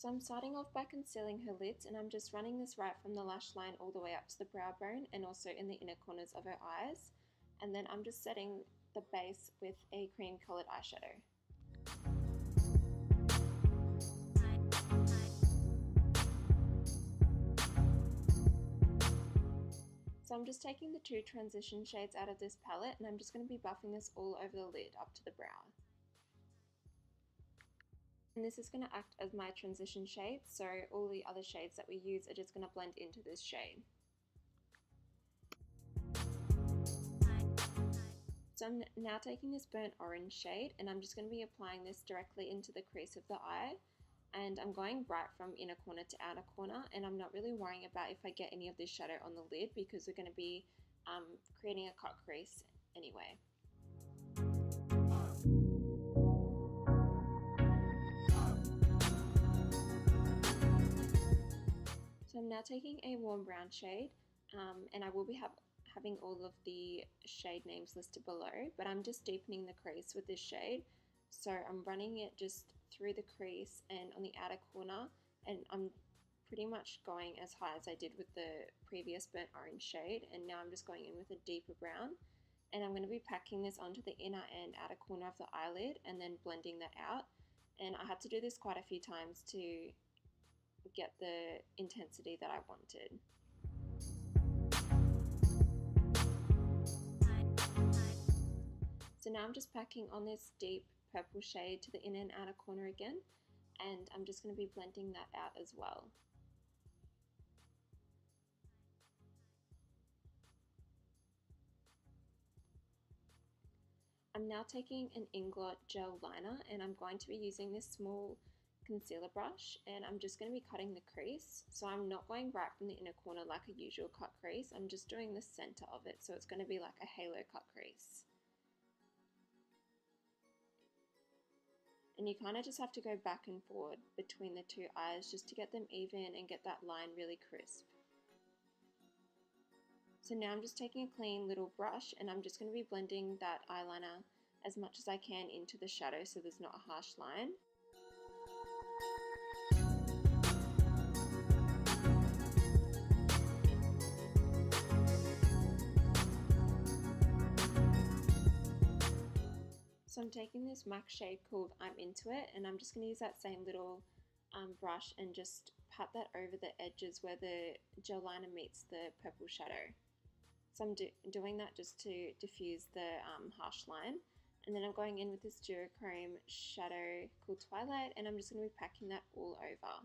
So I'm starting off by concealing her lids, and I'm just running this right from the lash line all the way up to the brow bone and also in the inner corners of her eyes. And then I'm just setting the base with a cream coloured eyeshadow. So I'm just taking the two transition shades out of this palette, and I'm just going to be buffing this all over the lid up to the brow. And this is going to act as my transition shade, so all the other shades that we use are just going to blend into this shade. So I'm now taking this burnt orange shade, and I'm just going to be applying this directly into the crease of the eye. And I'm going right from inner corner to outer corner, and I'm not really worrying about if I get any of this shadow on the lid because we're going to be creating a cut crease anyway. So I'm now taking a warm brown shade, and I will be having all of the shade names listed below, but I'm just deepening the crease with this shade. So I'm running it just through the crease and on the outer corner, and I'm pretty much going as high as I did with the previous burnt orange shade, and now I'm just going in with a deeper brown, and I'm going to be packing this onto the inner and outer corner of the eyelid and then blending that out. And I had to do this quite a few times to get the intensity that I wanted. So now I'm just packing on this deep purple shade to the inner and outer corner again, and I'm just going to be blending that out as well. I'm now taking an Inglot gel liner, and I'm going to be using this small concealer brush, and I'm just going to be cutting the crease. So I'm not going right from the inner corner like a usual cut crease, I'm just doing the center of it, so it's going to be like a halo cut crease. And you kind of just have to go back and forward between the two eyes just to get them even and get that line really crisp. So now I'm just taking a clean little brush, and I'm just going to be blending that eyeliner as much as I can into the shadow so there's not a harsh line. So I'm taking this MAC shade called I'm Into It, and I'm just going to use that same little brush and just pat that over the edges where the gel liner meets the purple shadow. So I'm doing that just to diffuse the harsh line. And then I'm going in with this duochrome shadow called Twilight, and I'm just going to be packing that all over.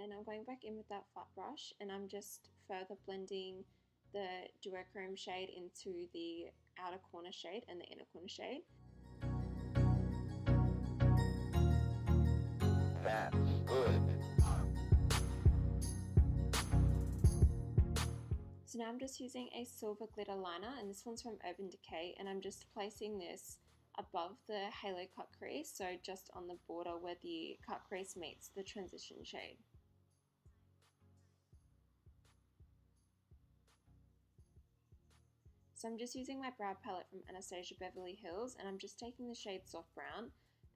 And I'm going back in with that flat brush, and I'm just further blending the duochrome shade into the outer corner shade and the inner corner shade. That's good. So now I'm just using a silver glitter liner, and this one's from Urban Decay, and I'm just placing this above the halo cut crease, so just on the border where the cut crease meets the transition shade. So I'm just using my brow palette from Anastasia Beverly Hills, and I'm just taking the shade Soft Brown,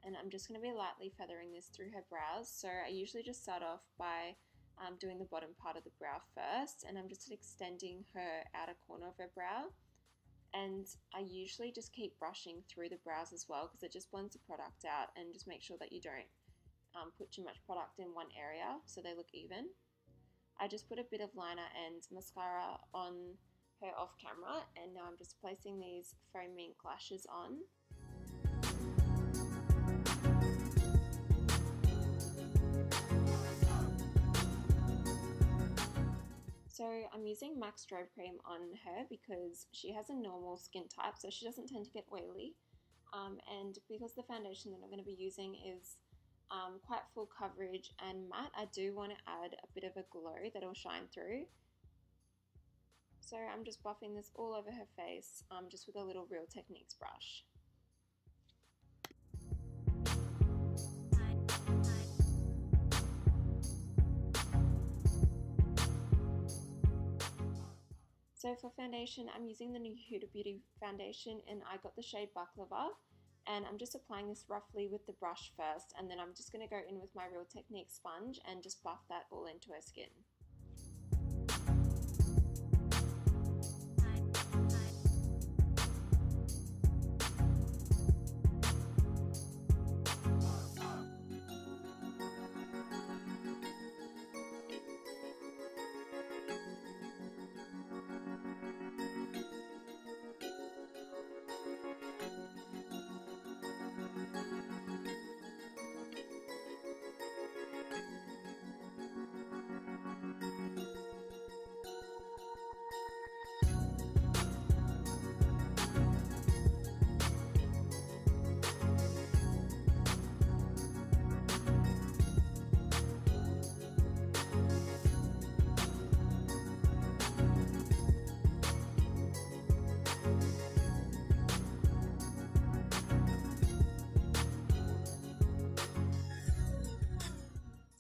and I'm just going to be lightly feathering this through her brows. So I usually just start off by doing the bottom part of the brow first, and I'm just extending her outer corner of her brow. And I usually just keep brushing through the brows as well because it just blends the product out, and just make sure that you don't put too much product in one area so they look even. I just put a bit of liner and mascara on her off camera, and now I'm just placing these faux mink lashes on. So I'm using MAC Strobe Cream on her because she has a normal skin type, so she doesn't tend to get oily. And because the foundation that I'm going to be using is quite full coverage and matte, I do want to add a bit of a glow that will shine through. So I'm just buffing this all over her face, just with a little Real Techniques brush. So for foundation, I'm using the new Huda Beauty foundation and I got the shade Baklava. And I'm just applying this roughly with the brush first, and then I'm just going to go in with my Real Technique sponge and just buff that all into her skin.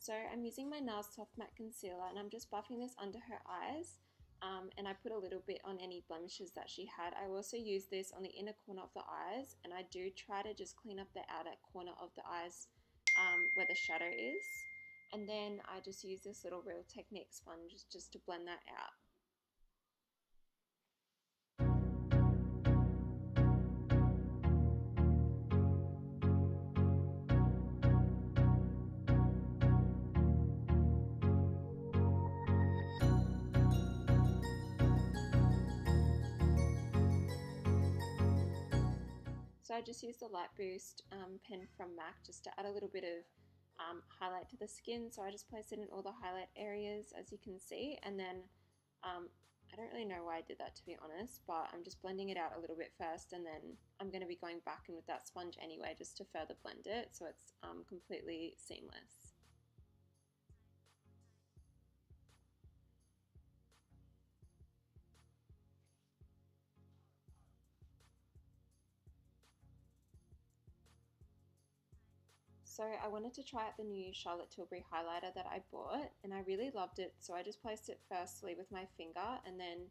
So I'm using my NARS Soft Matte Concealer and I'm just buffing this under her eyes, and I put a little bit on any blemishes that she had. I also use this on the inner corner of the eyes, and I do try to just clean up the outer corner of the eyes where the shadow is. And then I just use this little Real Technique sponge just to blend that out. So I just used the Light Boost pen from MAC just to add a little bit of highlight to the skin. So I just placed it in all the highlight areas, as you can see, and then I don't really know why I did that, to be honest, but I'm just blending it out a little bit first, and then I'm going to be going back in with that sponge anyway just to further blend it so it's completely seamless. So I wanted to try out the new Charlotte Tilbury highlighter that I bought, and I really loved it. So I just placed it firstly with my finger, and then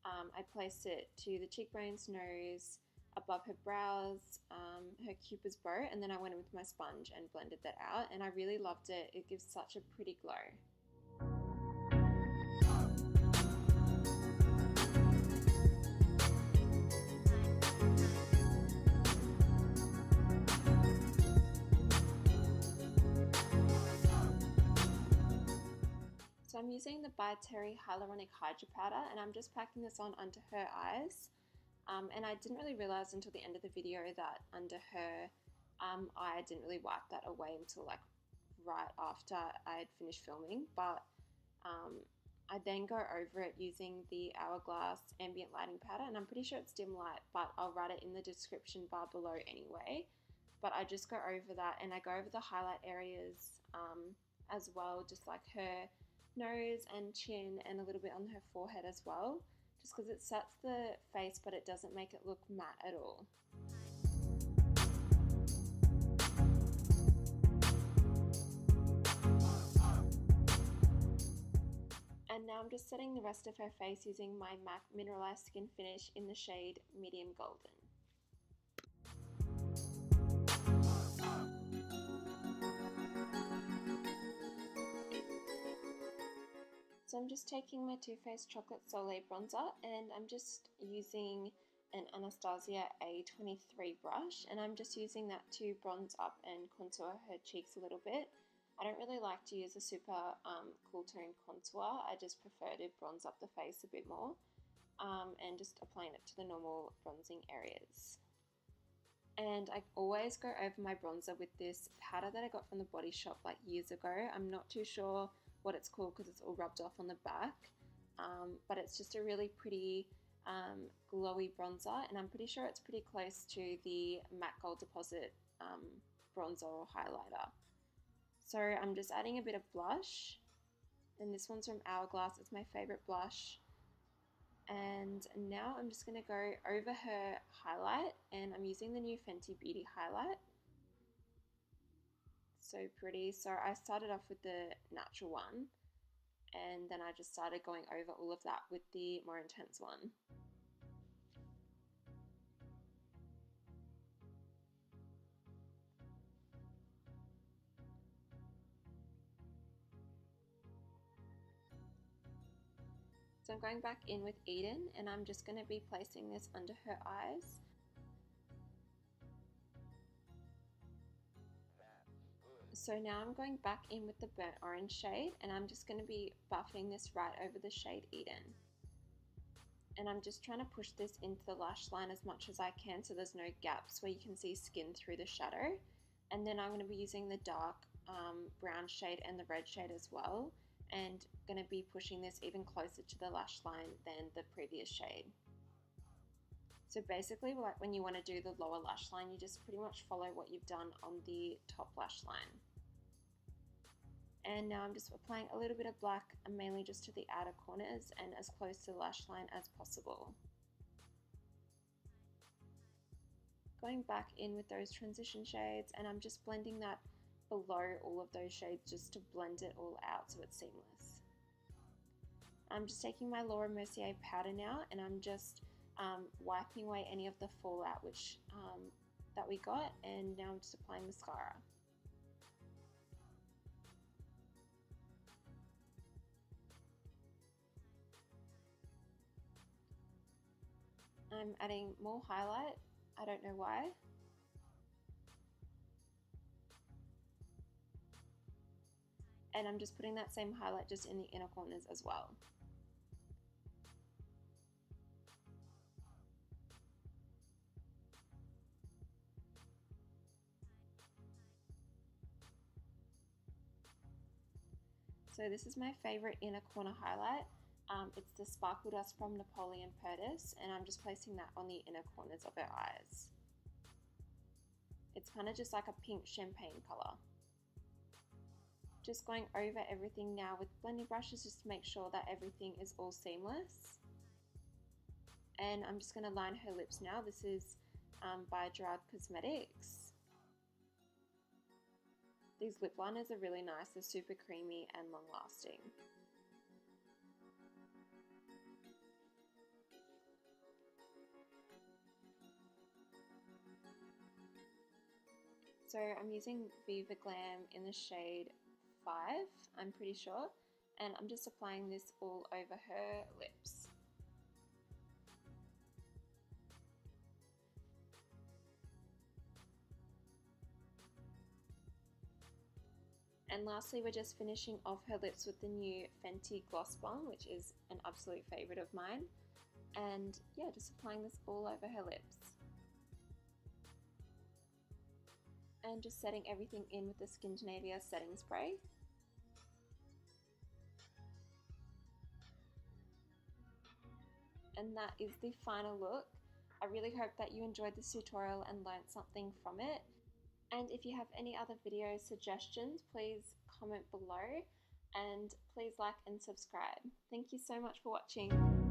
I placed it to the cheekbones, nose, above her brows, her cupid's bow, and then I went in with my sponge and blended that out, and I really loved it. It gives such a pretty glow. So I'm using the By Terry Hyaluronic Hydra Powder, and I'm just packing this on under her eyes. And I didn't really realize until the end of the video that under her eye I didn't really wipe that away until like right after I had finished filming. But I then go over it using the Hourglass Ambient Lighting Powder, and I'm pretty sure it's dim light, but I'll write it in the description bar below anyway. But I just go over that, and I go over the highlight areas as well, just like her nose and chin, and a little bit on her forehead as well, just because it sets the face but it doesn't make it look matte at all. And now I'm just setting the rest of her face using my MAC Mineralized Skin Finish in the shade Medium Golden. So I'm just taking my Too Faced Chocolate Soleil bronzer, and I'm just using an Anastasia A23 brush, and I'm just using that to bronze up and contour her cheeks a little bit. I don't really like to use a super cool tone contour. I just prefer to bronze up the face a bit more, and just applying it to the normal bronzing areas. And I always go over my bronzer with this powder that I got from the Body Shop like years ago. I'm not too sure what it's called because it's all rubbed off on the back, but it's just a really pretty glowy bronzer, and I'm pretty sure it's pretty close to the Matte Gold Deposit bronzer or highlighter. So I'm just adding a bit of blush, and this one's from Hourglass. It's my favorite blush. And now I'm just going to go over her highlight, and I'm using the new Fenty Beauty highlight. So pretty. So I started off with the natural one, and then I just started going over all of that with the more intense one. So I'm going back in with Eden, and I'm just going to be placing this under her eyes. So now I'm going back in with the burnt orange shade, and I'm just going to be buffing this right over the shade Eden. And I'm just trying to push this into the lash line as much as I can so there's no gaps where you can see skin through the shadow. And then I'm going to be using the dark brown shade and the red shade as well, and going to be pushing this even closer to the lash line than the previous shade. So basically, like when you want to do the lower lash line, you just pretty much follow what you've done on the top lash line. And now I'm just applying a little bit of black, mainly just to the outer corners and as close to the lash line as possible. Going back in with those transition shades, and I'm just blending that below all of those shades just to blend it all out so it's seamless. I'm just taking my Laura Mercier powder now, and I'm just wiping away any of the fallout that we got, and now I'm just applying mascara. I'm adding more highlight, I don't know why. And I'm just putting that same highlight just in the inner corners as well. So this is my favorite inner corner highlight. It's the Sparkle Dust from Napoleon Purtis, and I'm just placing that on the inner corners of her eyes. It's kind of just like a pink champagne color. Just going over everything now with blending brushes just to make sure that everything is all seamless. And I'm just going to line her lips now. This is by Gerard Cosmetics. These lip liners are really nice. They're super creamy and long lasting. So I'm using Viva Glam in the shade 5, I'm pretty sure, and I'm just applying this all over her lips. And lastly, we're just finishing off her lips with the new Fenty Gloss Bomb, which is an absolute favourite of mine. And yeah, just applying this all over her lips. And just setting everything in with the Skinchenavia setting spray. And that is the final look. I really hope that you enjoyed this tutorial and learned something from it. And if you have any other video suggestions, please comment below, and please like and subscribe. Thank you so much for watching.